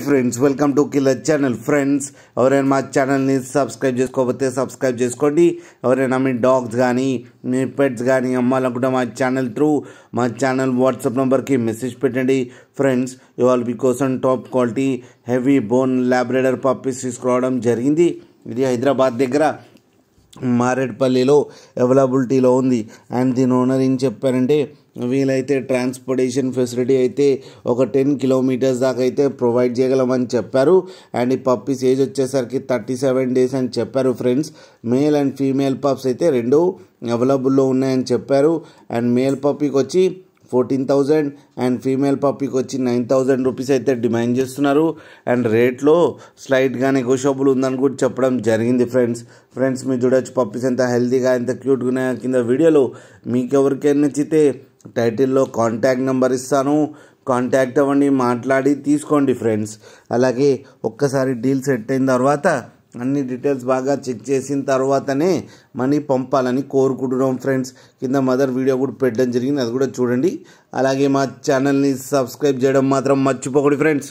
Friends welcome to killer channel. Friends ఎవరైనా మా ఛానల్ని సబ్స్క్రైబ్ చేసుకోకపోతే సబ్స్క్రైబ్ చేసుకోండి. ఎవరైనా మీ డాగ్స్ కానీ మీ పెట్స్ కానీ అమ్మాలనుకుంటే మా ఛానల్ వాట్సాప్ నెంబర్కి మెసేజ్ పెట్టండి. ఫ్రెండ్స్ ఇవాళ మీకోసం top quality heavy bone Labrador puppies తీసుకురావడం జరిగింది. ఇది హైదరాబాద్ దగ్గర మారేడ్పల్లిలో అవైలబిలిటీలో ఉంది. అండ్ దీని ఓనర్ ఏం చెప్పారంటే వీలైతే ట్రాన్స్పోర్టేషన్ ఫెసిలిటీ అయితే ఒక 10 కిలోమీటర్స్ దాకా అయితే ప్రొవైడ్ చేయగలమని చెప్పారు. అండ్ ఈ పప్పీస్ ఏజ్ వచ్చేసరికి 37 days అని చెప్పారు. Friends male and female pups అయితే రెండు అవైలబుల్లో ఉన్నాయని చెప్పారు. అండ్ మేల్ పప్పీకి వచ్చి 14,000 అండ్ ఫీమేల్ పప్పీకి వచ్చి 9,000 రూపీస్ అయితే డిమాండ్ చేస్తున్నారు. అండ్ రేట్లో స్లైట్గా నెగోషియబుల్ ఉందని కూడా చెప్పడం జరిగింది. ఫ్రెండ్స్ మీరు చూడొచ్చు పప్పీస్ ఎంత హెల్తీగా ఎంత క్యూట్గా ఉన్నాయో. కింద వీడియోలో మీకు ఎవరికైనా నచ్చితే టైటిల్లో కాంటాక్ట్ నెంబర్ ఇస్తాను, కాంటాక్ట్ అవ్వండి, మాట్లాడి తీసుకోండి ఫ్రెండ్స్. అలాగే ఒక్కసారి డీల్ సెట్ అయిన తర్వాత అన్ని డీటెయిల్స్ బాగా చెక్ చేసిన తర్వాతనే మనీ పంపాలని కోరుకుంటున్నాం. ఫ్రెండ్స్ కింద మదర్ వీడియో కూడా పెట్టడం జరిగింది, అది కూడా చూడండి. అలాగే మా ఛానల్ని సబ్స్క్రైబ్ చేయడం మాత్రం మర్చిపోకండి ఫ్రెండ్స్.